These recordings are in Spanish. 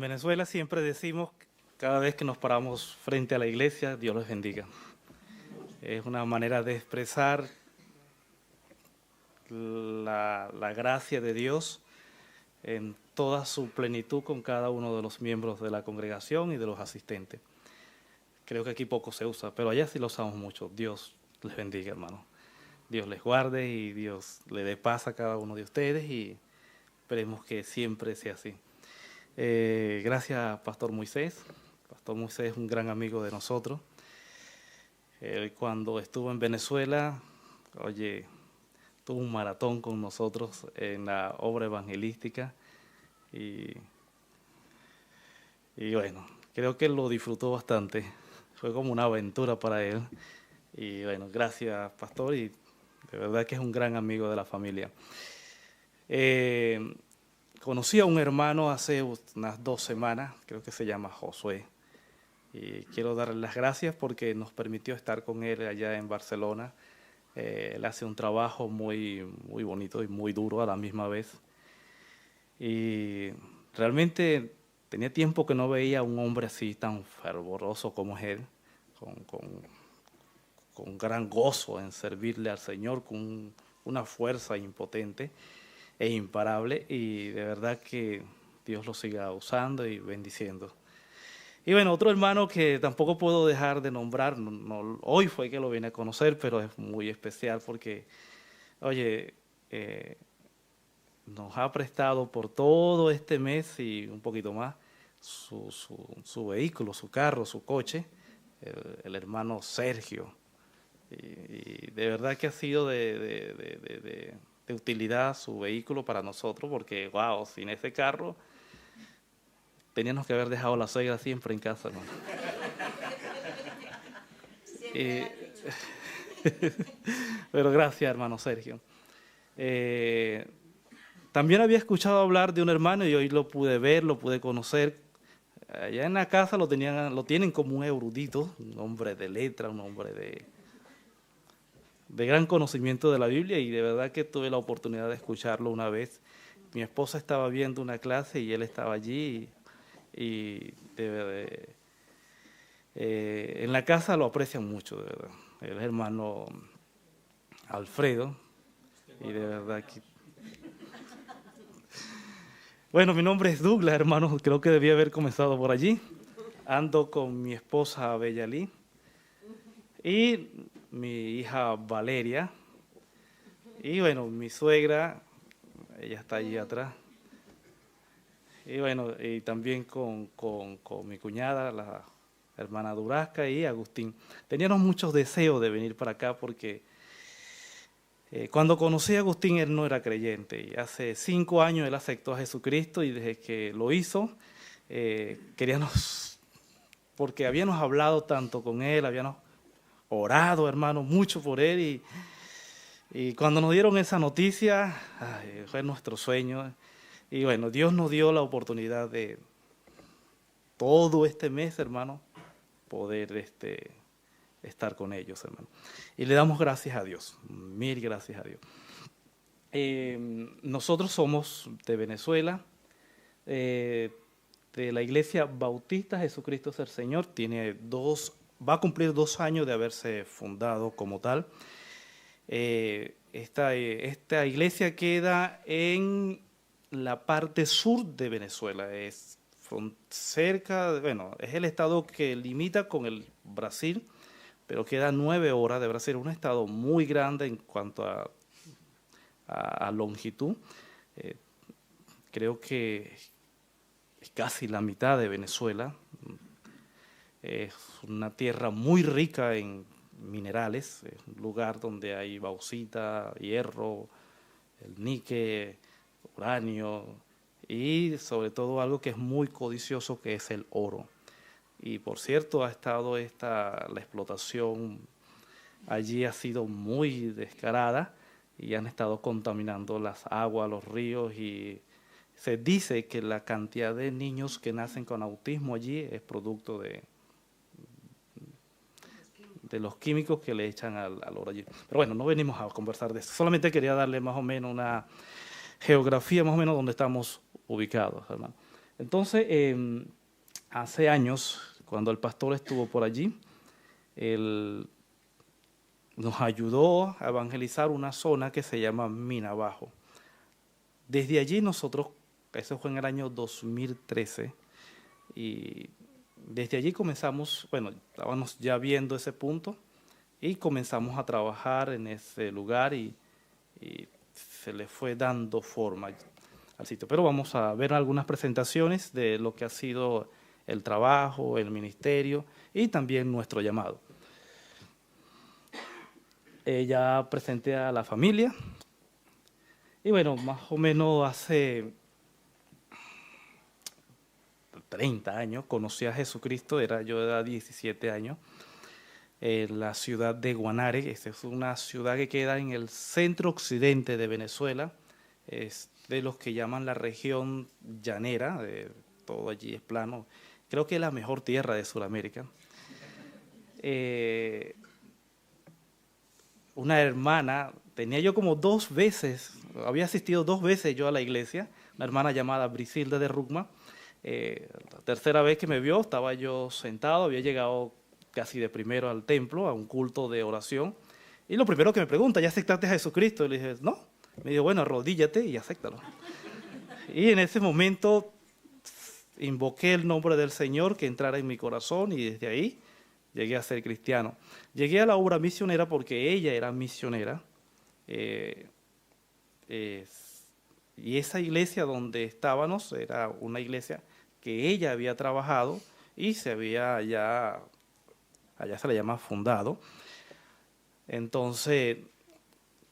En Venezuela siempre decimos, cada vez que nos paramos frente a la iglesia, Dios les bendiga. Es una manera de expresar la gracia de Dios en toda su plenitud con cada uno de los miembros de la congregación y de los asistentes. Creo que aquí poco se usa, pero allá sí lo usamos mucho. Dios les bendiga, hermano. Dios les guarde y Dios le dé paz a cada uno de ustedes y esperemos que siempre sea así. Gracias, Pastor Moisés. Pastor Moisés es un gran amigo de nosotros. Él, cuando estuvo en Venezuela, tuvo un maratón con nosotros en la obra evangelística y bueno, creo que él lo disfrutó bastante. Fue como una aventura para él. Y bueno, gracias, Pastor, y de verdad que es un gran amigo de la familia. Conocí a un hermano hace unas 2 semanas, creo que se llama Josué, y quiero darle las gracias porque nos permitió estar con él allá en Barcelona. Él hace un trabajo muy, muy bonito y muy duro a la misma vez. Y realmente tenía tiempo que no veía a un hombre así tan fervoroso como es él, con gran gozo en servirle al Señor, con una fuerza impotente e imparable, y de verdad que Dios lo siga usando y bendiciendo. Y bueno, otro hermano que tampoco puedo dejar de nombrar, hoy fue que lo vine a conocer, pero es muy especial porque, nos ha prestado por todo este mes y un poquito más su vehículo, su carro, su coche, el hermano Sergio. Y de verdad que ha sido de utilidad su vehículo para nosotros, porque, wow, sin ese carro teníamos que haber dejado a la suegra siempre en casa, hermano. Pero gracias, hermano Sergio. También había escuchado hablar de un hermano y hoy lo pude ver, lo pude conocer. Allá en la casa lo tienen como un erudito, un hombre de letra, un hombre de gran conocimiento de la Biblia, y de verdad que tuve la oportunidad de escucharlo una vez. Mi esposa estaba viendo una clase y él estaba allí en la casa lo aprecian mucho, de verdad. El hermano Alfredo, y de verdad que... Bueno, mi nombre es Douglas, hermano, creo que debía haber comenzado por allí. Ando con mi esposa Bellalí y mi hija Valeria. Y bueno, mi suegra, ella está allí atrás. Y bueno, y también con mi cuñada, la hermana Durasca y Agustín. Teníamos muchos deseos de venir para acá porque cuando conocí a Agustín él no era creyente. Y hace 5 años él aceptó a Jesucristo y desde que lo hizo, porque habíamos hablado tanto con él, habíamos orado, hermano, mucho por él, y cuando nos dieron esa noticia, fue nuestro sueño. Y bueno, Dios nos dio la oportunidad de todo este mes, hermano, poder estar con ellos, hermano. Y le damos gracias a Dios, mil gracias a Dios. Nosotros somos de Venezuela, de la Iglesia Bautista Jesucristo es el Señor. Va a cumplir 2 años de haberse fundado como tal. Esta iglesia queda en la parte sur de Venezuela, es el estado que limita con el Brasil, pero queda 9 horas de Brasil, un estado muy grande en cuanto a longitud. Creo que es casi la mitad de Venezuela. Es una tierra muy rica en minerales, es un lugar donde hay bauxita, hierro, el níquel, uranio y sobre todo algo que es muy codicioso, que es el oro. Y por cierto, ha estado la explotación allí ha sido muy descarada y han estado contaminando las aguas, los ríos, y se dice que la cantidad de niños que nacen con autismo allí es producto de los químicos que le echan al oro allí. Pero bueno, no venimos a conversar de eso, solamente quería darle más o menos una geografía, más o menos donde estamos ubicados, hermano. Entonces, hace años, cuando el pastor estuvo por allí, él nos ayudó a evangelizar una zona que se llama Mina Bajo. Desde allí nosotros, eso fue en el año 2013, y desde allí comenzamos, bueno, estábamos ya viendo ese punto y comenzamos a trabajar en ese lugar y se le fue dando forma al sitio. Pero vamos a ver algunas presentaciones de lo que ha sido el trabajo, el ministerio y también nuestro llamado. Ya presenté a la familia y bueno, más o menos hace 30 años conocí a Jesucristo, yo era 17 años, en la ciudad de Guanare. Esta es una ciudad que queda en el centro occidente de Venezuela, es de los que llaman la región llanera, todo allí es plano, creo que es la mejor tierra de Sudamérica. Una hermana, tenía yo como 2 veces, había asistido 2 veces yo a la iglesia, una hermana llamada Brisilda de Rugma. La tercera vez que me vio, estaba yo sentado, había llegado casi de primero al templo, a un culto de oración, y lo primero que me pregunta, ¿ya aceptaste a Jesucristo? Y le dije, no. Me dijo, bueno, arrodíllate y acéptalo. Y en ese momento invoqué el nombre del Señor que entrara en mi corazón y desde ahí llegué a ser cristiano. Llegué a la obra misionera porque ella era misionera. Y esa iglesia donde estábamos era una iglesia que ella había trabajado y se había allá se le llama fundado. Entonces,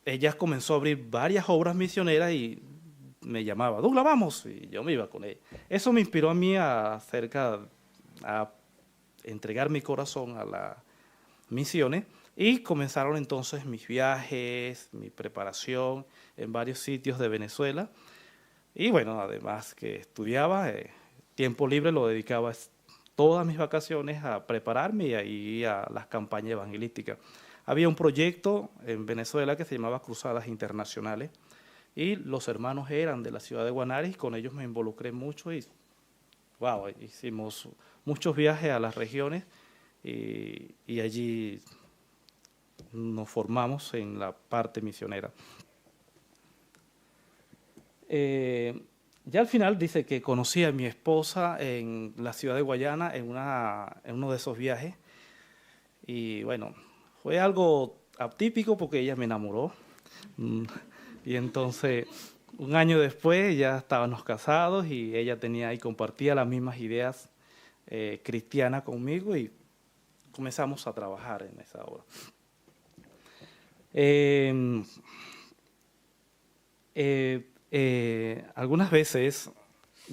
ella comenzó a abrir varias obras misioneras y me llamaba, Douglas, vamos, y yo me iba con ella. Eso me inspiró a mí a entregar mi corazón a las misiones y comenzaron entonces mis viajes, mi preparación en varios sitios de Venezuela. Y bueno, además que estudiaba, tiempo libre lo dedicaba todas mis vacaciones a prepararme y ahí a las campañas evangelísticas. Había un proyecto en Venezuela que se llamaba Cruzadas Internacionales y los hermanos eran de la ciudad de Guanare y con ellos me involucré mucho y wow, hicimos muchos viajes a las regiones y allí nos formamos en la parte misionera. Ya al final dice que conocí a mi esposa en la ciudad de Guayana en uno de esos viajes y bueno, fue algo atípico porque ella me enamoró y entonces un año después ya estábamos casados y ella tenía y compartía las mismas ideas cristianas conmigo y comenzamos a trabajar en esa obra. Algunas veces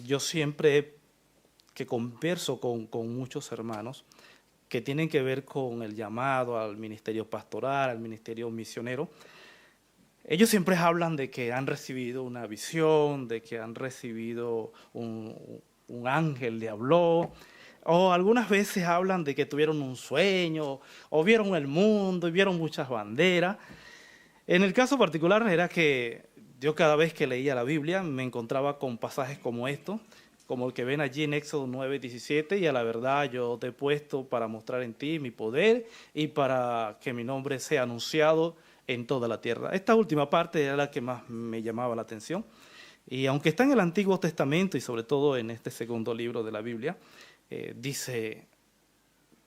yo siempre que converso con muchos hermanos que tienen que ver con el llamado al ministerio pastoral, al ministerio misionero, ellos siempre hablan de que han recibido una visión, de que han recibido un ángel le habló, o algunas veces hablan de que tuvieron un sueño, o vieron el mundo y vieron muchas banderas. En el caso particular era que yo cada vez que leía la Biblia me encontraba con pasajes como estos, como el que ven allí en Éxodo 9:17, y a la verdad yo te he puesto para mostrar en ti mi poder y para que mi nombre sea anunciado en toda la tierra. Esta última parte era la que más me llamaba la atención. Y aunque está en el Antiguo Testamento y sobre todo en este segundo libro de la Biblia, dice,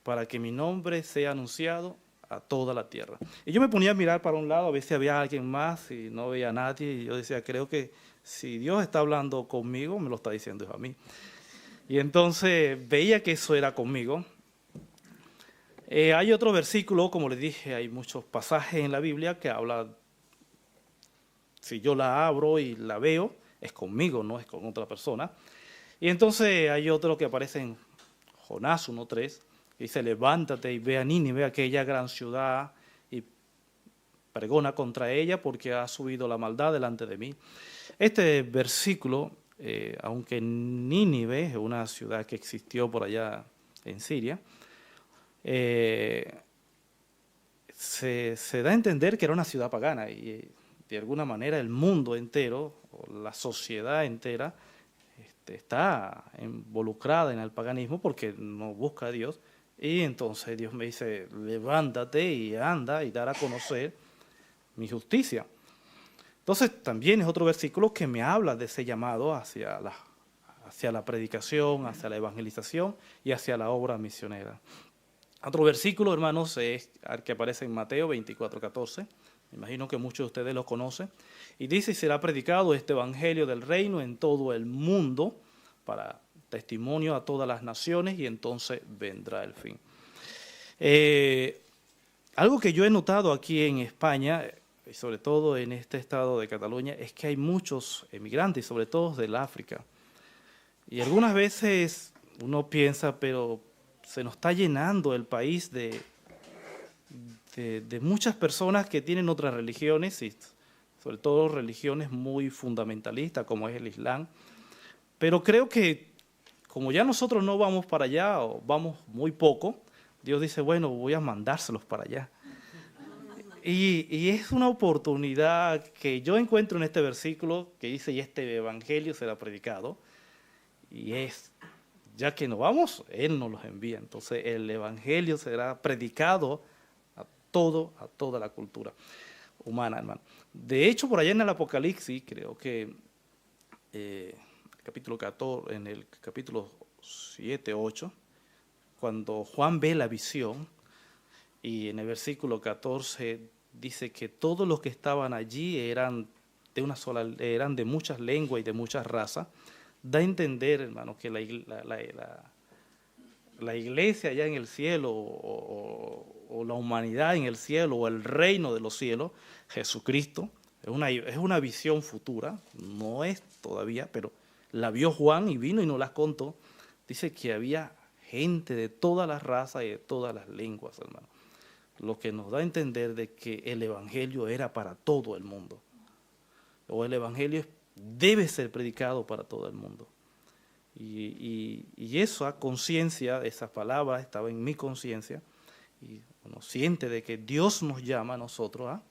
para que mi nombre sea anunciado a toda la tierra. Y yo me ponía a mirar para un lado, a ver si había alguien más y no veía a nadie. Y yo decía, creo que si Dios está hablando conmigo, me lo está diciendo a mí. Y entonces veía que eso era conmigo. Hay otro versículo, como les dije, hay muchos pasajes en la Biblia que hablan, si yo la abro y la veo, es conmigo, no es con otra persona. Y entonces hay otro que aparece en Jonás 1:3, que dice, levántate y ve a Nínive, aquella gran ciudad, y pregona contra ella porque ha subido la maldad delante de mí. Este versículo, aunque Nínive es una ciudad que existió por allá en Siria, se da a entender que era una ciudad pagana y de alguna manera el mundo entero, o la sociedad entera, está involucrada en el paganismo porque no busca a Dios. Y entonces Dios me dice, levántate y anda y dar a conocer mi justicia. Entonces también es otro versículo que me habla de ese llamado hacia la predicación, hacia la evangelización y hacia la obra misionera. Otro versículo, hermanos, es el que aparece en Mateo 24:14. Me imagino que muchos de ustedes lo conocen. Y dice, y será predicado este evangelio del reino en todo el mundo para testimonio a todas las naciones y entonces vendrá el fin. Algo que yo he notado aquí en España, y sobre todo en este estado de Cataluña, es que hay muchos emigrantes, sobre todo del África. Y algunas veces uno piensa, pero se nos está llenando el país de muchas personas que tienen otras religiones, y sobre todo religiones muy fundamentalistas, como es el Islam. Pero creo que como ya nosotros no vamos para allá, o vamos muy poco, Dios dice, bueno, voy a mandárselos para allá. Y es una oportunidad que yo encuentro en este versículo que dice, y este evangelio será predicado, y es, ya que nos vamos, Él nos los envía. Entonces el evangelio será predicado a toda la cultura humana, hermano. De hecho, por allá en el Apocalipsis, creo que capítulo 14, en el capítulo 7, 8, cuando Juan ve la visión, y en el versículo 14 dice que todos los que estaban allí eran de muchas lenguas y de muchas razas, da a entender, hermano, que la iglesia allá en el cielo, o la humanidad en el cielo, o el reino de los cielos, Jesucristo, es una visión futura, no es todavía, pero la vio Juan y vino y nos las contó. Dice que había gente de todas las razas y de todas las lenguas, hermano. Lo que nos da a entender de que el evangelio era para todo el mundo. O el evangelio debe ser predicado para todo el mundo. Y esa conciencia, esas palabras estaba en mi conciencia, y uno siente de que Dios nos llama a nosotros a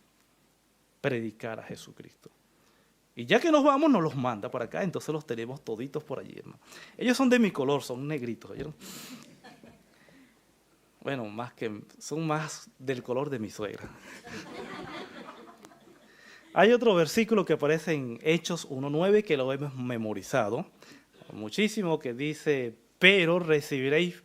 predicar a Jesucristo. Y ya que nos vamos, nos los manda para acá, entonces los tenemos toditos por allí, hermano. Ellos son de mi color, son negritos, ¿oyeron? Bueno, son más del color de mi suegra. Hay otro versículo que aparece en Hechos 1:9 que lo hemos memorizado muchísimo, que dice, pero recibiréis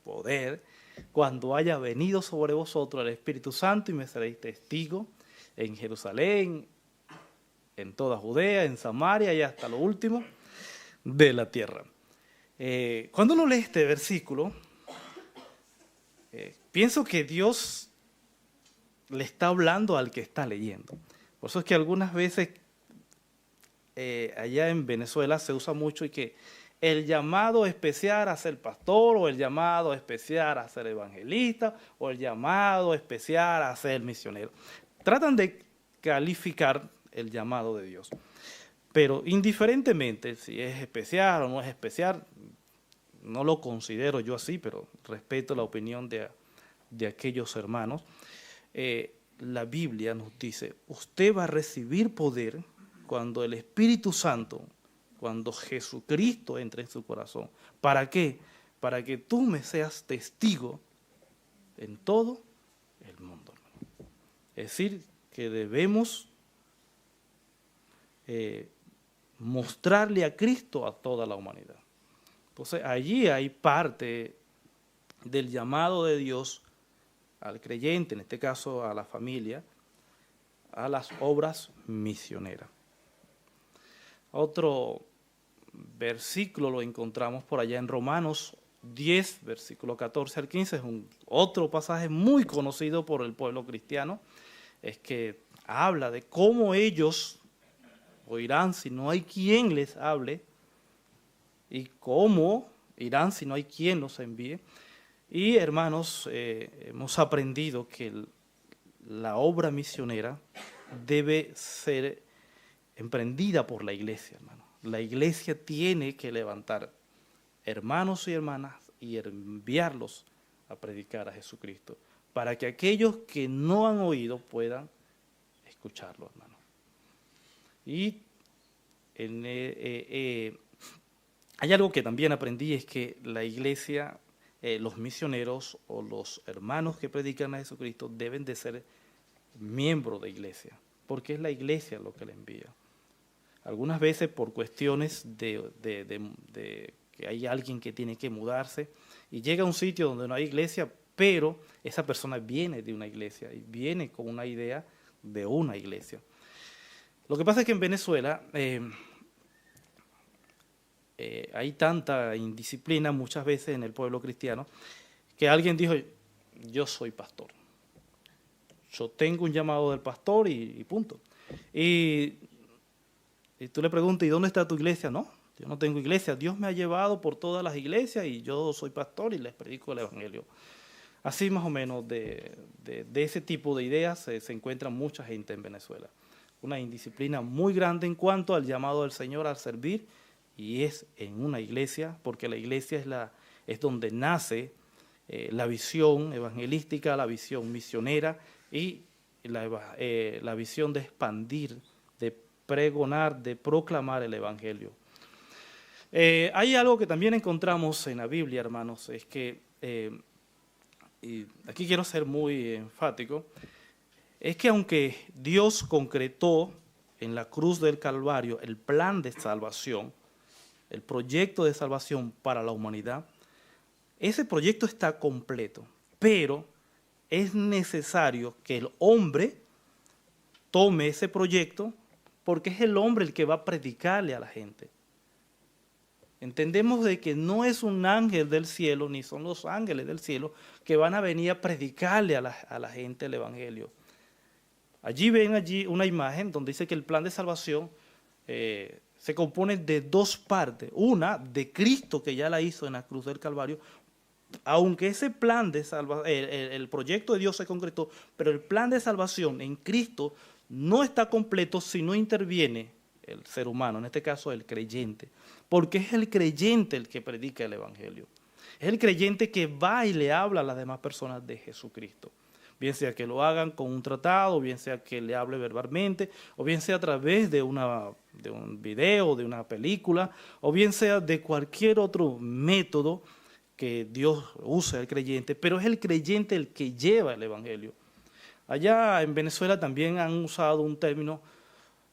poder cuando haya venido sobre vosotros el Espíritu Santo y me seréis testigos en Jerusalén, en toda Judea, en Samaria y hasta lo último de la tierra. Cuando uno lee este versículo, pienso que Dios le está hablando al que está leyendo. Por eso es que algunas veces allá en Venezuela se usa mucho y que el llamado especial a ser pastor, o el llamado especial a ser evangelista, o el llamado especial a ser misionero. Tratan de calificar el llamado de Dios. Pero indiferentemente si es especial o no es especial, no lo considero yo así, pero respeto la opinión de aquellos hermanos. La Biblia nos dice, usted va a recibir poder cuando el Espíritu Santo, cuando Jesucristo entre en su corazón. ¿Para qué? Para que tú me seas testigo en todo el mundo, hermano. Es decir, que debemos mostrarle a Cristo a toda la humanidad. Entonces allí hay parte del llamado de Dios al creyente, en este caso a la familia, a las obras misioneras. Otro versículo lo encontramos por allá en Romanos 10, versículo 14 al 15, es otro pasaje muy conocido por el pueblo cristiano, es que habla de cómo ellos oirán si no hay quien les hable, y cómo irán si no hay quien los envíe. Y hermanos, hemos aprendido que la obra misionera debe ser emprendida por la iglesia, hermano. La iglesia tiene que levantar hermanos y hermanas y enviarlos a predicar a Jesucristo, para que aquellos que no han oído puedan escucharlo, hermano. Y Hay algo que también aprendí, es que la iglesia, los misioneros o los hermanos que predican a Jesucristo deben de ser miembros de iglesia, porque es la iglesia lo que le envía. Algunas veces por cuestiones de que hay alguien que tiene que mudarse y llega a un sitio donde no hay iglesia, pero esa persona viene de una iglesia y viene con una idea de una iglesia. Lo que pasa es que en Venezuela hay tanta indisciplina muchas veces en el pueblo cristiano que alguien dijo, yo soy pastor, yo tengo un llamado del pastor y punto. Y tú le preguntas, ¿y dónde está tu iglesia? No, yo no tengo iglesia, Dios me ha llevado por todas las iglesias y yo soy pastor y les predico el evangelio. Así más o menos de ese tipo de ideas se encuentra mucha gente en Venezuela. Una indisciplina muy grande en cuanto al llamado del Señor al servir, y es en una iglesia, porque la iglesia es donde nace la visión evangelística, la visión misionera y la visión de expandir, de pregonar, de proclamar el evangelio. Hay algo que también encontramos en la Biblia, hermanos, es que, y aquí quiero ser muy enfático, es que aunque Dios concretó en la cruz del Calvario el plan de salvación, el proyecto de salvación para la humanidad, ese proyecto está completo, pero es necesario que el hombre tome ese proyecto, porque es el hombre el que va a predicarle a la gente. Entendemos de que no es un ángel del cielo, ni son los ángeles del cielo que van a venir a predicarle a la gente el evangelio. Allí ven una imagen donde dice que el plan de salvación se compone de dos partes. Una de Cristo, que ya la hizo en la cruz del Calvario, aunque ese plan de salvación, el proyecto de Dios se concretó, pero el plan de salvación en Cristo no está completo si no interviene el ser humano, en este caso el creyente, porque es el creyente el que predica el evangelio. Es el creyente que va y le habla a las demás personas de Jesucristo. Bien sea que lo hagan con un tratado, bien sea que le hable verbalmente, o bien sea a través de un video, de una película, o bien sea de cualquier otro método que Dios use al creyente, pero es el creyente el que lleva el evangelio. Allá en Venezuela también han usado un término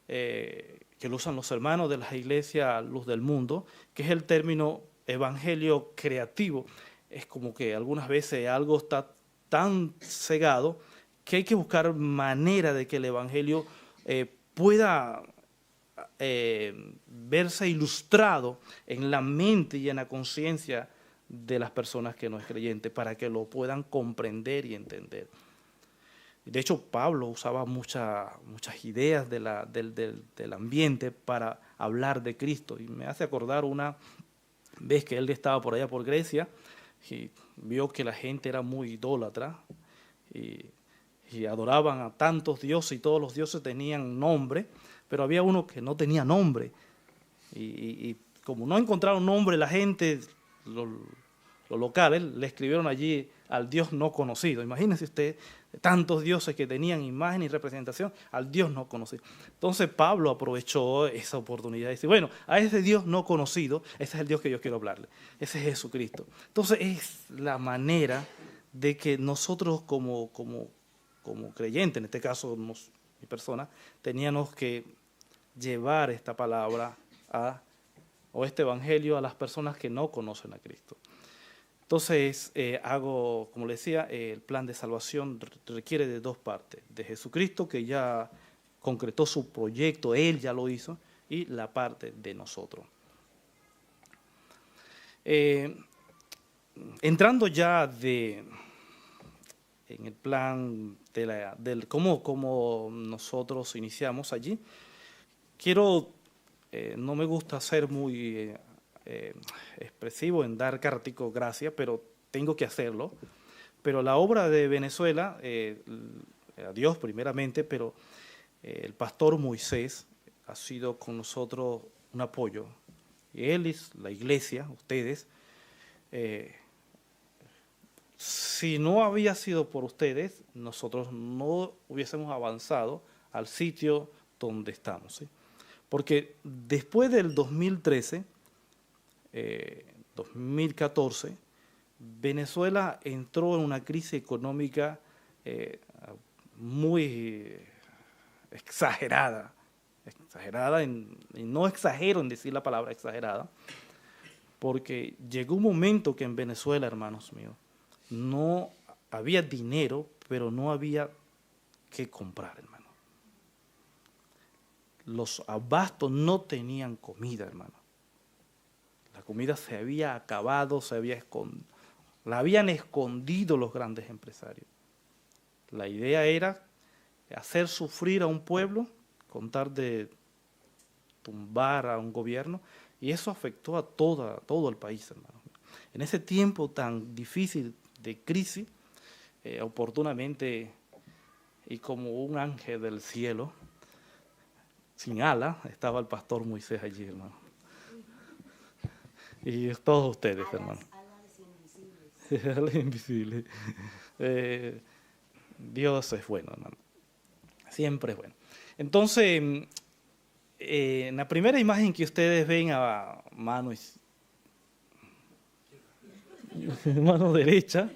que lo usan los hermanos de la iglesia Luz del Mundo, que es el término evangelio creativo. Es como que algunas veces algo está tan cegado que hay que buscar manera de que el evangelio pueda verse ilustrado en la mente y en la conciencia de las personas que no es creyente, para que lo puedan comprender y entender. De hecho, Pablo usaba muchas ideas del ambiente para hablar de Cristo, y me hace acordar una vez que él estaba por allá por Grecia y vio que la gente era muy idólatra y adoraban a tantos dioses, y todos los dioses tenían nombre, pero había uno que no tenía nombre, y como no encontraron nombre, la gente, los locales, le escribieron allí al Dios no conocido. Imagínense usted, tantos dioses que tenían imagen y representación, al Dios no conocido. Entonces Pablo aprovechó esa oportunidad y dice, bueno, a ese Dios no conocido, ese es el Dios que yo quiero hablarle, ese es Jesucristo. Entonces es la manera de que nosotros como creyentes, en este caso mi persona, teníamos que llevar esta palabra o este evangelio a las personas que no conocen a Cristo. Entonces, como le decía, el plan de salvación requiere de dos partes: de Jesucristo, que ya concretó su proyecto, Él ya lo hizo, y la parte de nosotros. Entrando ya en el plan del cómo nosotros iniciamos allí, no me gusta ser muy expresivo en dar cártico gracias, pero tengo que hacerlo. Pero la obra de Venezuela, a Dios primeramente, pero el pastor Moisés ha sido con nosotros un apoyo. Y él es la iglesia, ustedes. Si no había sido por ustedes, nosotros no hubiésemos avanzado al sitio donde estamos, ¿sí? Porque después del 2013, 2014, Venezuela entró en una crisis económica muy exagerada, y no exagero en decir la palabra exagerada, porque llegó un momento que en Venezuela, hermanos míos, no había dinero, pero no había que comprar, hermano. Los abastos no tenían comida, hermano. La comida se había acabado, la habían escondido los grandes empresarios. La idea era hacer sufrir a un pueblo, contar de tumbar a un gobierno, y eso afectó a todo el país, hermano. En ese tiempo tan difícil de crisis, oportunamente y como un ángel del cielo, sin ala, estaba el pastor Moisés allí, hermano. Y todos ustedes, hermano. Alas invisibles. Dios es bueno, hermano. Siempre es bueno. Entonces, en la primera imagen que ustedes ven a mano derecha,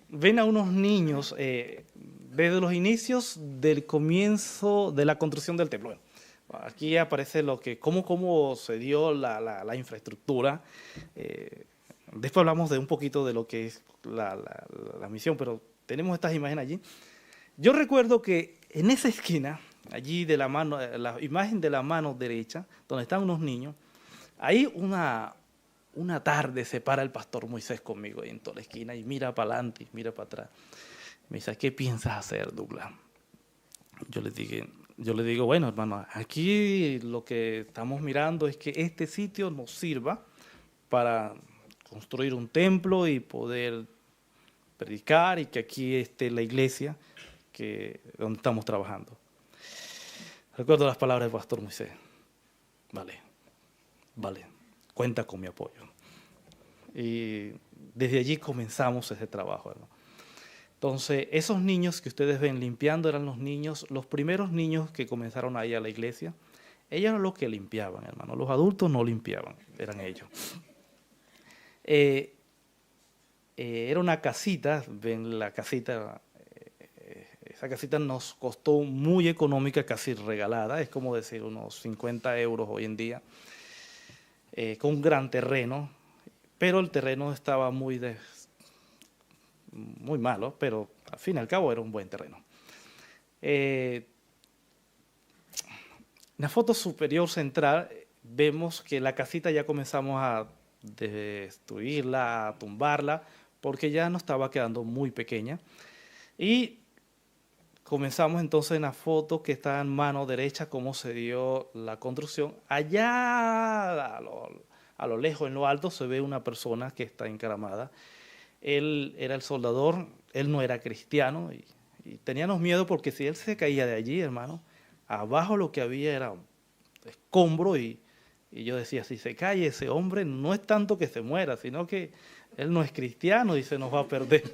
ven a unos niños desde los inicios del comienzo de la construcción del templo. Bueno, aquí aparece cómo se dio la infraestructura. Después hablamos de un poquito de lo que es la misión, pero tenemos estas imágenes allí. Yo recuerdo que en esa esquina, allí de la imagen de la mano derecha, donde están unos niños, ahí una tarde se para el pastor Moisés conmigo ahí en toda la esquina y mira para adelante, mira para atrás. Me dice, ¿qué piensas hacer, Douglas? Yo le digo, bueno, hermano, aquí lo que estamos mirando es que este sitio nos sirva para construir un templo y poder predicar y que aquí esté la iglesia donde estamos trabajando. Recuerdo las palabras del pastor Moisés. Vale, cuenta con mi apoyo. Y desde allí comenzamos ese trabajo, hermano. Entonces, esos niños que ustedes ven limpiando eran los primeros niños que comenzaron a ir a la iglesia. Ellos eran los que limpiaban, hermano. Los adultos no limpiaban, eran ellos. Era una casita, ven la casita, esa casita nos costó muy económica, casi regalada, es como decir unos 50 euros hoy en día, con un gran terreno, pero el terreno estaba muy malo, pero al fin y al cabo era un buen terreno. En la foto superior central vemos que la casita ya comenzamos a destruirla, a tumbarla, porque ya nos estaba quedando muy pequeña. Y comenzamos entonces en la foto que está en mano derecha, cómo se dio la construcción. Allá a lo lejos, en lo alto, se ve una persona que está encaramada. Él era el soldador, él no era cristiano y teníamos miedo porque si él se caía de allí, hermano, abajo lo que había era escombro y yo decía, si se cae ese hombre, no es tanto que se muera, sino que él no es cristiano y se nos va a perder.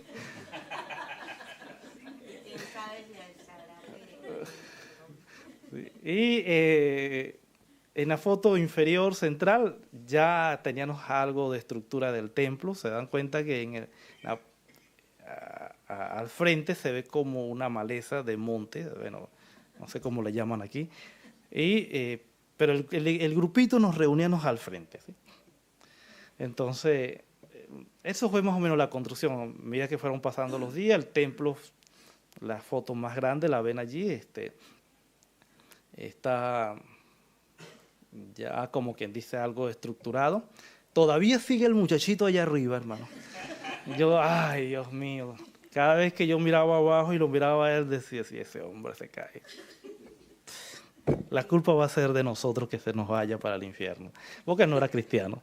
Y en la foto inferior central ya teníamos algo de estructura del templo. Se dan cuenta que al frente se ve como una maleza de monte, bueno, no sé cómo le llaman aquí, pero el grupito nos reuníamos al frente, ¿sí? Entonces, eso fue más o menos la construcción. A medida que fueron pasando los días, el templo, la foto más grande la ven allí, está ya como quien dice algo estructurado. Todavía sigue el muchachito allá arriba, hermano. Yo, ay, Dios mío, cada vez que yo miraba abajo y lo miraba a él, decía, si ese hombre se cae, la culpa va a ser de nosotros que se nos vaya para el infierno, porque no era cristiano.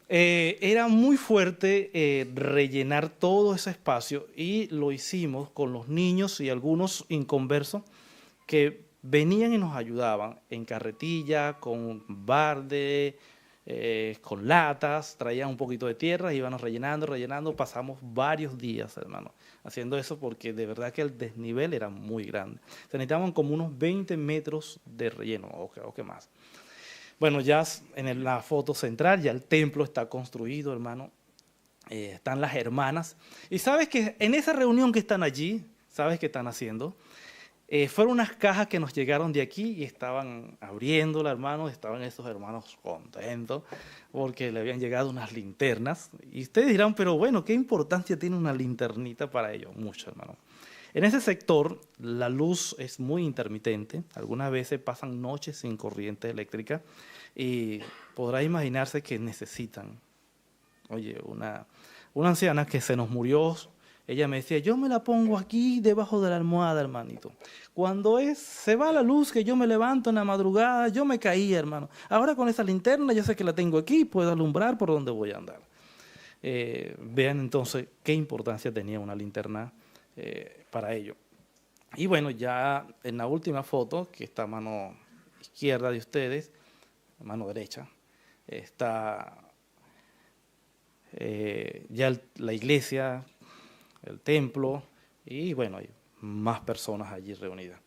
Era muy fuerte rellenar todo ese espacio y lo hicimos con los niños y algunos inconversos que venían y nos ayudaban en carretilla, con barde, con latas, traían un poquito de tierra, íbamos rellenando, pasamos varios días, hermano, haciendo eso porque de verdad que el desnivel era muy grande. Se necesitaban como unos 20 metros de relleno o que más. Bueno, ya en la foto central, ya el templo está construido, hermano. Están las hermanas. Y sabes que en esa reunión que están allí, ¿sabes qué están haciendo? Fueron unas cajas que nos llegaron de aquí y estaban abriéndola, hermano. Estaban esos hermanos contentos porque le habían llegado unas linternas. Y ustedes dirán, pero bueno, ¿qué importancia tiene una linternita para ellos? Mucho, hermano. En ese sector la luz es muy intermitente. Algunas veces pasan noches sin corriente eléctrica y podrá imaginarse que necesitan. Oye, una anciana que se nos murió, ella me decía, yo me la pongo aquí debajo de la almohada, hermanito. Cuando se va la luz, que yo me levanto en la madrugada, yo me caí, hermano. Ahora con esa linterna, yo sé que la tengo aquí, puedo alumbrar por donde voy a andar. Vean entonces qué importancia tenía una linterna para ello. Y bueno, ya en la última foto, que está a mano izquierda de ustedes, mano derecha, está ya la iglesia, el templo, y bueno, hay más personas allí reunidas.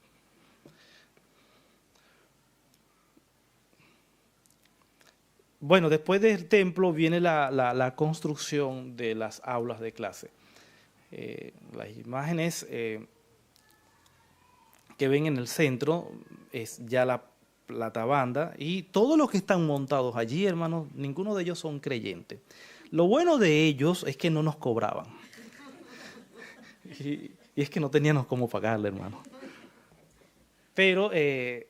Bueno, después del templo viene la construcción de las aulas de clase. Las imágenes que ven en el centro es ya la platabanda y todos los que están montados allí, hermanos, ninguno de ellos son creyentes. Lo bueno de ellos es que no nos cobraban. Y es que no teníamos cómo pagarle, hermano. Pero fue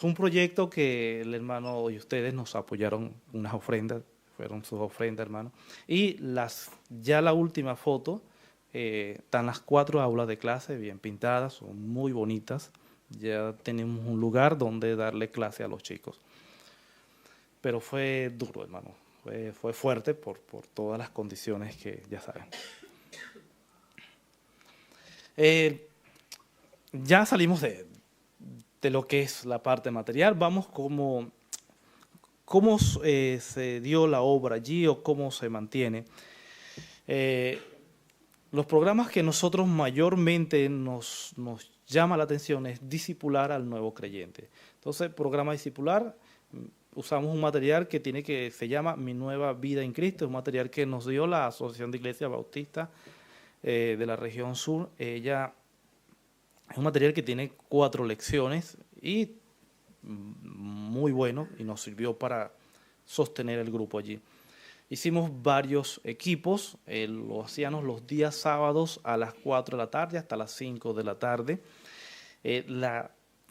un proyecto que el hermano y ustedes nos apoyaron unas ofrendas, fueron sus ofrendas, hermano. Y ya la última foto, están las 4 aulas de clase bien pintadas, son muy bonitas. Ya tenemos un lugar donde darle clase a los chicos. Pero fue duro, hermano. Fue fuerte por todas las condiciones que ya saben. Ya salimos de lo que es la parte material. Vamos cómo se dio la obra allí o cómo se mantiene. Los programas que nosotros mayormente nos llama la atención es discipular al nuevo creyente. Entonces, programa discipular, usamos un material que se llama Mi Nueva Vida en Cristo, es un material que nos dio la Asociación de Iglesias Bautistas de la región sur. Es un material que tiene 4 lecciones y muy bueno y nos sirvió para sostener el grupo allí. Hicimos varios equipos, lo hacíamos los días sábados a las 4 de la tarde hasta las 5 de la tarde.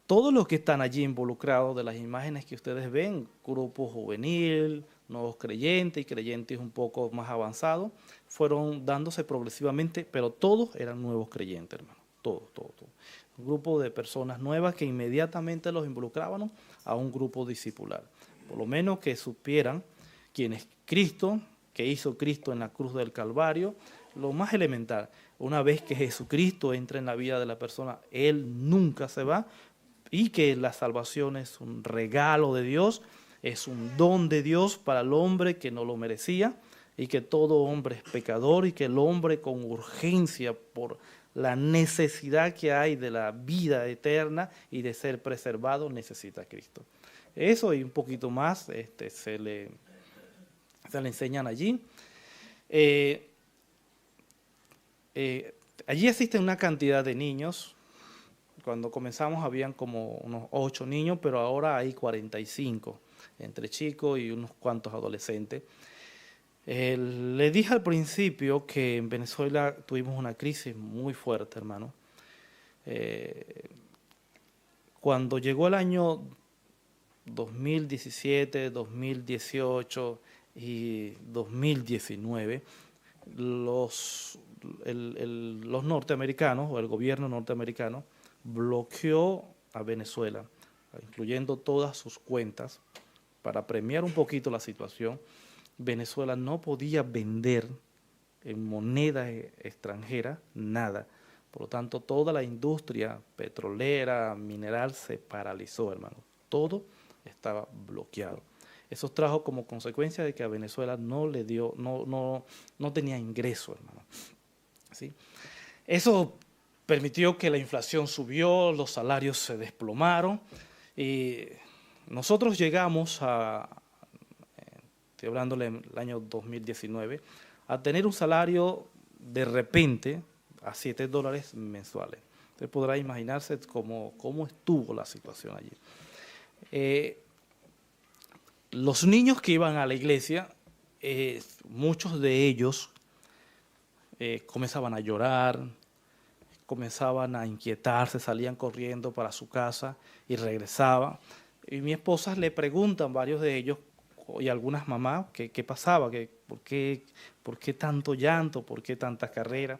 Todos los que están allí involucrados de las imágenes que ustedes ven, grupo juvenil, nuevos creyentes y creyentes un poco más avanzados, fueron dándose progresivamente, pero todos eran nuevos creyentes, hermano, todos. Un grupo de personas nuevas que inmediatamente los involucrábamos a un grupo discipular. Por lo menos que supieran quién es Cristo, qué hizo Cristo en la cruz del Calvario, lo más elemental. Una vez que Jesucristo entra en la vida de la persona, Él nunca se va, y que la salvación es un regalo de Dios, es un don de Dios para el hombre que no lo merecía, y que todo hombre es pecador y que el hombre con urgencia por la necesidad que hay de la vida eterna y de ser preservado necesita a Cristo. Eso y un poquito más se le enseñan allí. Allí existe una cantidad de niños. Cuando comenzamos habían como unos 8 niños, pero ahora hay 45, entre chicos y unos cuantos adolescentes. Le dije al principio que en Venezuela tuvimos una crisis muy fuerte, hermano. Cuando llegó el año 2017, 2018 y 2019, los norteamericanos o el gobierno norteamericano bloqueó a Venezuela, incluyendo todas sus cuentas, para premiar un poquito la situación. Venezuela no podía vender en moneda extranjera nada. Por lo tanto, toda la industria petrolera, mineral, se paralizó, hermano. Todo estaba bloqueado. Eso trajo como consecuencia de que a Venezuela no tenía ingreso, hermano. ¿Sí? Eso permitió que la inflación subió, los salarios se desplomaron y nosotros llegamos estoy hablándole en el año 2019, a tener un salario de repente a $7 mensuales. Usted podrá imaginarse cómo estuvo la situación allí. Los niños que iban a la iglesia, muchos de ellos comenzaban a llorar, comenzaban a inquietarse, salían corriendo para su casa y regresaban. Y mi esposa le preguntan varios de ellos y algunas mamás qué pasaba, por qué tanto llanto, por qué tanta carrera.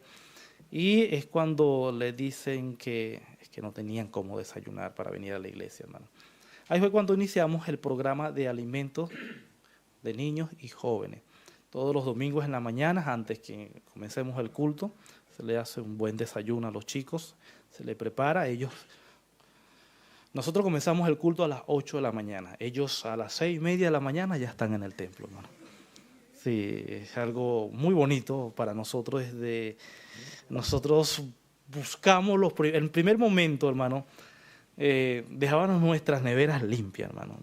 Y es cuando le dicen que no tenían cómo desayunar para venir a la iglesia, hermano. Ahí fue cuando iniciamos el programa de alimentos de niños y jóvenes. Todos los domingos en la mañana, antes que comencemos el culto, se le hace un buen desayuno a los chicos, se le prepara, nosotros comenzamos el culto a las 8 de la mañana, ellos a las 6:30 de la mañana ya están en el templo, hermano. Sí, es algo muy bonito para nosotros, nosotros buscamos en el primer momento, hermano, dejábamos nuestras neveras limpias, hermano.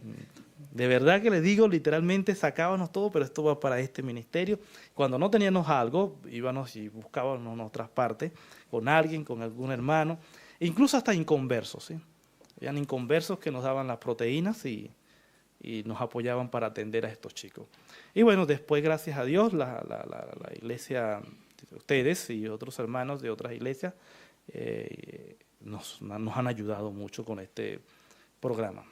De verdad que les digo, literalmente sacábamos todo, pero esto va para este ministerio. Cuando no teníamos algo, íbamos y buscábamos en otras partes, con alguien, con algún hermano, incluso hasta inconversos, ¿sí? Habían inconversos que nos daban las proteínas y nos apoyaban para atender a estos chicos. Y bueno, después, gracias a Dios, la iglesia, ustedes y otros hermanos de otras iglesias, nos han ayudado mucho con este programa.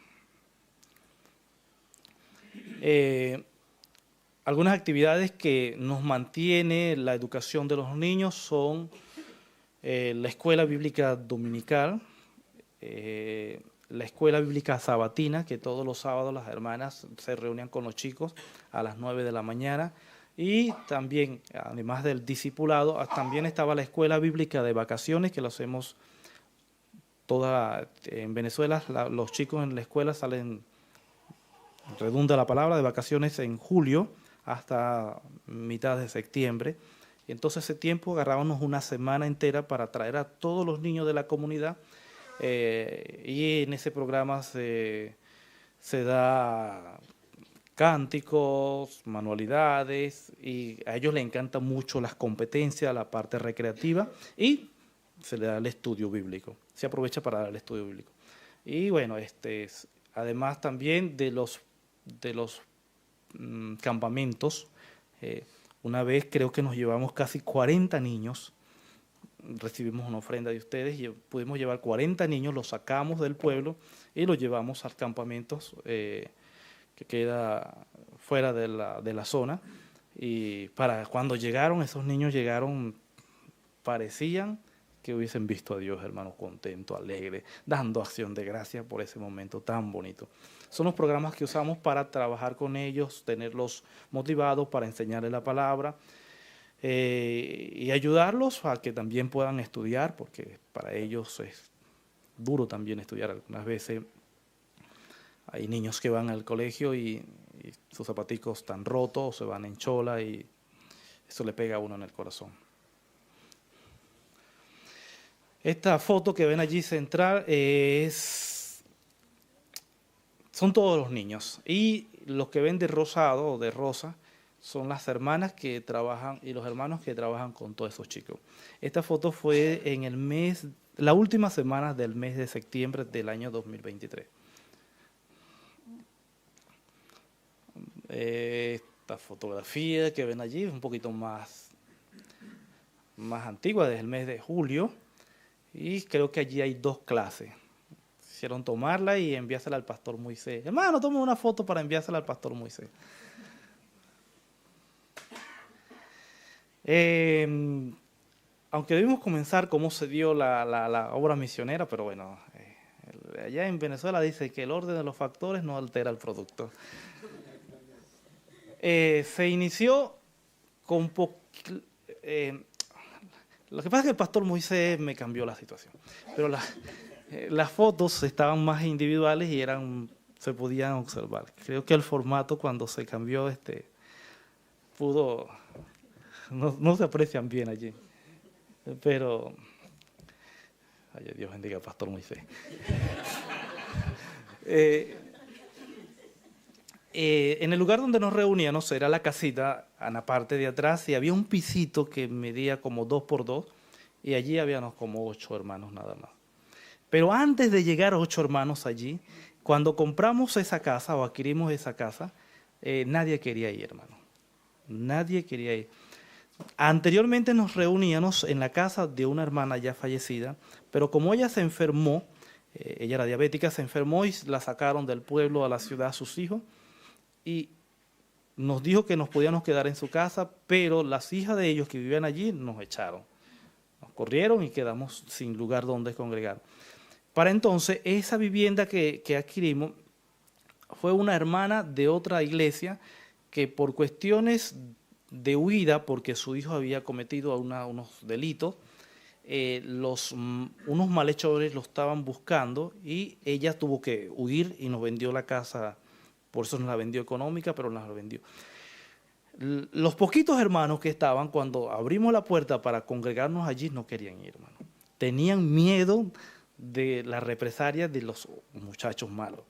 Algunas actividades que nos mantiene la educación de los niños son la escuela bíblica dominical, la escuela bíblica sabatina, que todos los sábados las hermanas se reunían con los chicos a las 9 de la mañana, y también, además del discipulado, también estaba la escuela bíblica de vacaciones, que lo hacemos en Venezuela. Los chicos en la escuela salen, redunda la palabra, de vacaciones en julio hasta mitad de septiembre. Y entonces ese tiempo agarrábamos una semana entera para traer a todos los niños de la comunidad, y en ese programa se da cánticos, manualidades, y a ellos les encantan mucho las competencias, la parte recreativa, y se le da el estudio bíblico, se aprovecha para dar el estudio bíblico. Y bueno, además también de los campamentos, una vez creo que nos llevamos casi 40 niños, recibimos una ofrenda de ustedes y pudimos llevar 40 niños, los sacamos del pueblo y los llevamos al campamento que queda fuera de la zona. Y para cuando llegaron, esos niños llegaron, parecían que hubiesen visto a Dios, hermano, contento, alegre, dando acción de gracias por ese momento tan bonito. Son los programas que usamos para trabajar con ellos, tenerlos motivados, para enseñarles la palabra, y ayudarlos a que también puedan estudiar, porque para ellos es duro también estudiar. Algunas veces hay niños que van al colegio y sus zapaticos están rotos, o se van en chola, y eso le pega a uno en el corazón. Esta foto que ven allí central son todos los niños, y los que ven de rosado o de rosa son las hermanas que trabajan y los hermanos que trabajan con todos esos chicos. Esta foto fue en la última semana del mes de septiembre del año 2023. Esta fotografía que ven allí es un poquito más antigua, desde el mes de julio, y creo que allí hay 2 clases. Hicieron tomarla y enviársela al pastor Moisés. Hermano, tome una foto para enviársela al pastor Moisés. Aunque debimos comenzar cómo se dio la obra misionera, pero bueno, allá en Venezuela dice que el orden de los factores no altera el producto. Se inició con lo que pasa es que el pastor Moisés me cambió la situación, pero las fotos estaban más individuales y se podían observar. Creo que el formato, cuando se cambió, no se aprecian bien allí, pero ay, Dios bendiga al pastor Moisés. En el lugar donde nos reuníamos era la casita, en la parte de atrás, y había un pisito que medía como 2 por 2, y allí habíamos como 8 hermanos nada más. Pero antes de llegar a 8 hermanos allí, cuando compramos esa casa o adquirimos esa casa, nadie quería ir, hermano. Nadie quería ir. Anteriormente nos reuníamos en la casa de una hermana ya fallecida, pero como ella se enfermó, ella era diabética, se enfermó y la sacaron del pueblo a la ciudad a sus hijos, y nos dijo que nos podíamos quedar en su casa, pero las hijas de ellos que vivían allí nos echaron. Nos corrieron y quedamos sin lugar donde congregar. Para entonces, esa vivienda que adquirimos fue una hermana de otra iglesia que por cuestiones de huida, porque su hijo había cometido unos delitos, unos malhechores lo estaban buscando y ella tuvo que huir y nos vendió la casa. Por eso nos la vendió económica, pero nos la vendió. Los poquitos hermanos que estaban, cuando abrimos la puerta para congregarnos allí, no querían ir, hermano. Tenían miedo de la represalia de los muchachos malos.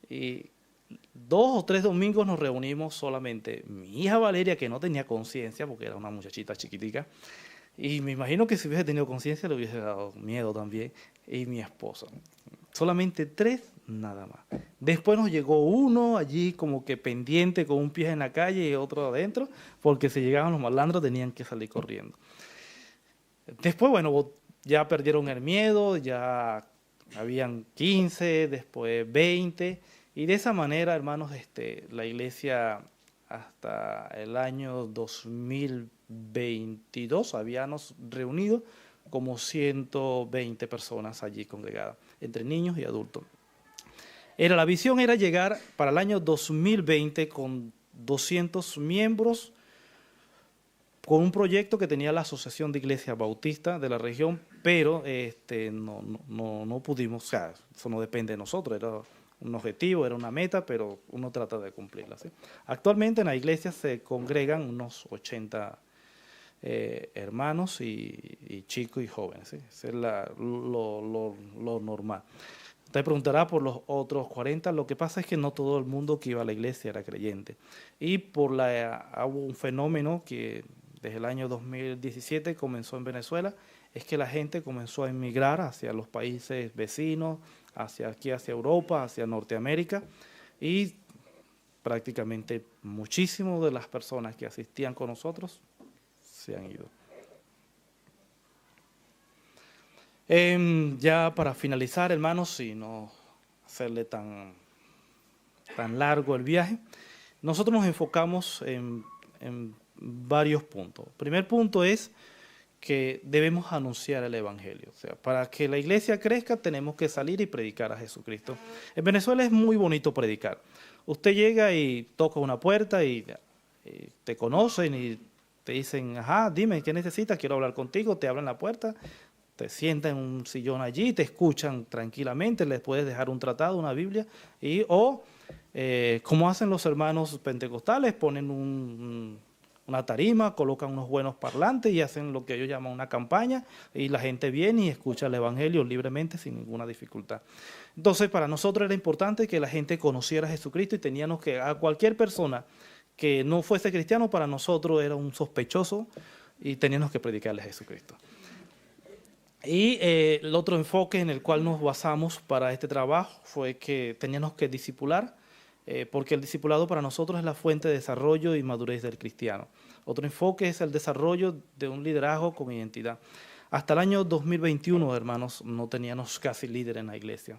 Y 2 o 3 domingos nos reunimos solamente mi hija Valeria, que no tenía conciencia, porque era una muchachita chiquitica, y me imagino que si hubiese tenido conciencia le hubiese dado miedo también, y mi esposa. Solamente 3, nada más. Después nos llegó uno allí como que pendiente con un pie en la calle y otro adentro, porque si llegaban los malandros tenían que salir corriendo. Después, bueno, ya perdieron el miedo, ya habían 15, después 20, y de esa manera, hermanos, la iglesia hasta el año 2022 habíamos reunido como 120 personas allí congregadas, entre niños y adultos. La visión era llegar para el año 2020 con 200 miembros, con un proyecto que tenía la Asociación de Iglesias Bautistas de la región, pero no pudimos, o sea, eso no depende de nosotros, era un objetivo, era una meta, pero uno trata de cumplirla, ¿sí? Actualmente en la iglesia se congregan unos 80 hermanos y chicos y jóvenes, ¿sí? Eso es lo normal. Usted preguntará por los otros 40, lo que pasa es que no todo el mundo que iba a la iglesia era creyente. Y hubo un fenómeno que desde el año 2017 comenzó en Venezuela, es que la gente comenzó a emigrar hacia los países vecinos, hacia Europa, hacia Norteamérica, y prácticamente muchísimas de las personas que asistían con nosotros se han ido. Ya para finalizar, hermanos, y no hacerle tan largo el viaje, nosotros nos enfocamos en varios puntos. El primer punto es que debemos anunciar el Evangelio. O sea, para que la iglesia crezca tenemos que salir y predicar a Jesucristo. En Venezuela es muy bonito predicar. Usted llega y toca una puerta y te conocen y te dicen, ajá, dime, ¿qué necesitas? Quiero hablar contigo. Te abren la puerta, te sientan en un sillón allí, te escuchan tranquilamente, les puedes dejar un tratado, una Biblia, como hacen los hermanos pentecostales, ponen una tarima, colocan unos buenos parlantes y hacen lo que ellos llaman una campaña, y la gente viene y escucha el Evangelio libremente sin ninguna dificultad. Entonces, para nosotros era importante que la gente conociera a Jesucristo, y teníamos que, a cualquier persona que no fuese cristiano, para nosotros era un sospechoso y teníamos que predicarle a Jesucristo. Y el otro enfoque en el cual nos basamos para este trabajo fue que teníamos que discipular, porque el discipulado para nosotros es la fuente de desarrollo y madurez del cristiano. Otro enfoque es el desarrollo de un liderazgo con identidad. Hasta el año 2021, hermanos, no teníamos casi líder en la iglesia.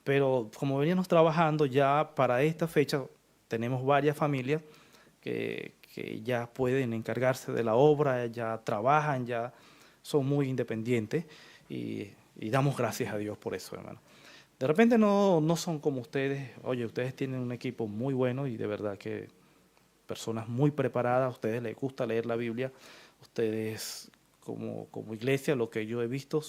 Pero como veníamos trabajando, ya para esta fecha tenemos varias familias que ya pueden encargarse de la obra, ya trabajan, ya son muy independientes, y damos gracias a Dios por eso, hermano. De repente no son como ustedes. Oye, ustedes tienen un equipo muy bueno y de verdad que personas muy preparadas, a ustedes les gusta leer la Biblia, ustedes como iglesia, lo que yo he visto,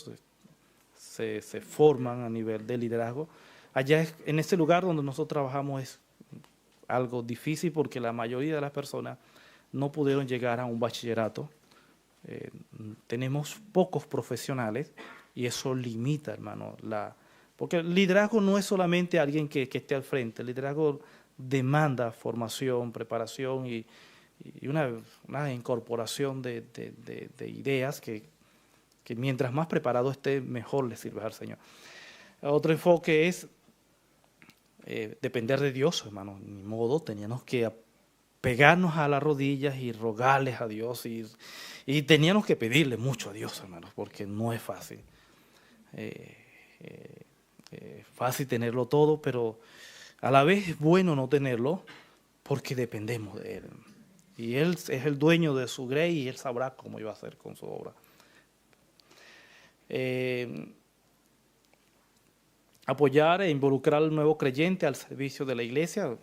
se forman a nivel de liderazgo. Allá en ese lugar donde nosotros trabajamos es algo difícil porque la mayoría de las personas no pudieron llegar a un bachillerato. Tenemos pocos profesionales y eso limita, hermano, porque el liderazgo no es solamente alguien que esté al frente. El liderazgo demanda formación, preparación y una incorporación de ideas que mientras más preparado esté, mejor le sirve al Señor. Otro enfoque es depender de Dios, hermano. Ni modo, teníamos que pegarnos a las rodillas y rogarles a Dios y teníamos que pedirle mucho a Dios, hermanos, porque no es fácil. Fácil tenerlo todo, pero a la vez es bueno no tenerlo porque dependemos de Él. Y Él es el dueño de su grey y Él sabrá cómo iba a hacer con su obra. Apoyar e involucrar al nuevo creyente al servicio de la iglesia.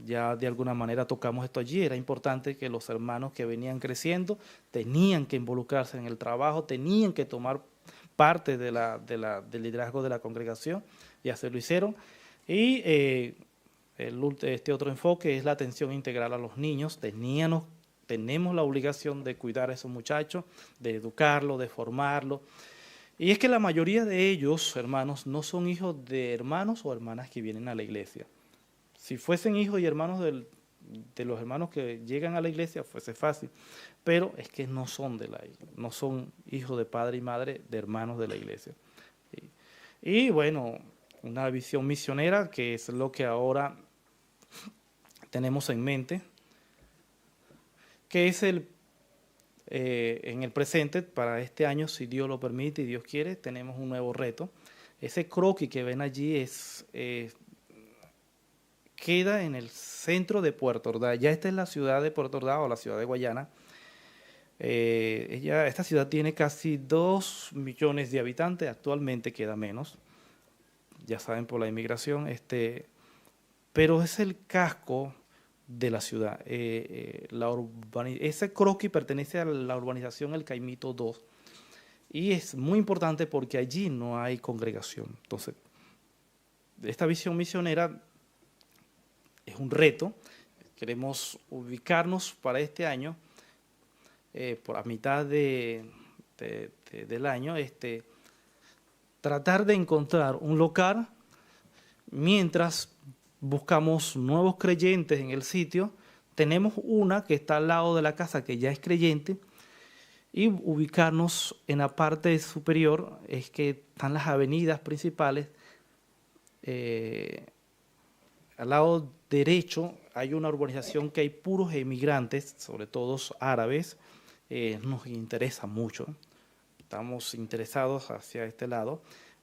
Ya de alguna manera tocamos esto allí. Era importante que los hermanos que venían creciendo tenían que involucrarse en el trabajo, tenían que tomar parte del liderazgo de la congregación, y así lo hicieron. Y este otro enfoque es la atención integral a los niños. Tenemos la obligación de cuidar a esos muchachos, de educarlos, de formarlos. Y es que la mayoría de ellos, hermanos, no son hijos de hermanos o hermanas que vienen a la iglesia. Si fuesen hijos y hermanos de los hermanos que llegan a la iglesia, fuese fácil. Pero es que no son hijos de padre y madre de hermanos de la iglesia. Y bueno, una visión misionera, que es lo que ahora tenemos en mente, que es en el presente, para este año, si Dios lo permite y Dios quiere, tenemos un nuevo reto. Ese croquis que ven allí queda en el centro de Puerto Ordaz. Ya esta es la ciudad de Puerto Ordaz o la ciudad de Guayana. Esta ciudad tiene casi 2 millones de habitantes, actualmente queda menos, ya saben, por la inmigración, pero es el casco de la ciudad. Ese croquis pertenece a la urbanización El Caimito 2 y es muy importante porque allí no hay congregación. Entonces, esta visión misionera es un reto. Queremos ubicarnos para este año, por a mitad del año, tratar de encontrar un local mientras buscamos nuevos creyentes en el sitio. Tenemos una que está al lado de la casa que ya es creyente, y ubicarnos en la parte superior es que están las avenidas principales. Al lado derecho hay una urbanización que hay puros emigrantes, sobre todo árabes. Nos interesa mucho, estamos interesados hacia este lado,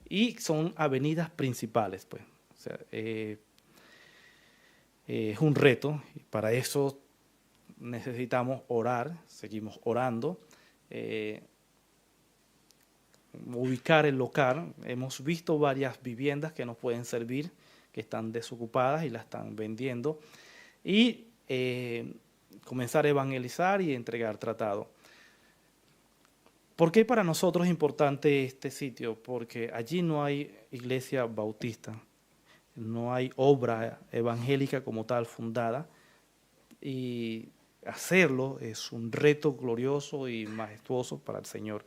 y son avenidas principales, pues. O sea, es un reto, y para eso necesitamos orar, seguimos orando, ubicar el local. Hemos visto varias viviendas que nos pueden servir, que están desocupadas y las están vendiendo, y comenzar a evangelizar y entregar tratado. ¿Por qué para nosotros es importante este sitio? Porque allí no hay iglesia bautista, no hay obra evangélica como tal fundada, y hacerlo es un reto glorioso y majestuoso para el Señor.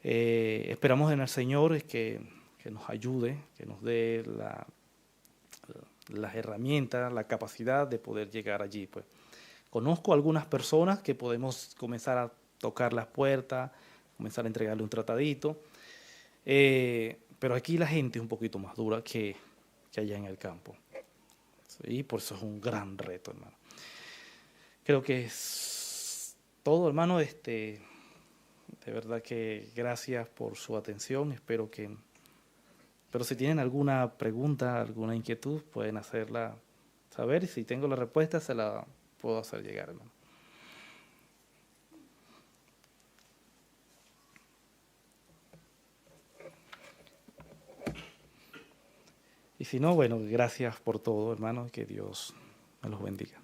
Esperamos en el Señor que nos ayude, que nos dé las herramientas, la capacidad de poder llegar allí, pues. Conozco algunas personas que podemos comenzar a tocar las puertas, comenzar a entregarle un tratadito, pero aquí la gente es un poquito más dura que allá en el campo. Y por eso es un gran reto, hermano. Creo que es todo, hermano. De verdad que gracias por su atención. Pero si tienen alguna pregunta, alguna inquietud, pueden hacerla saber, y si tengo la respuesta se la puedo hacer llegar, hermano. Y si no, bueno, gracias por todo, hermano, que Dios me los bendiga.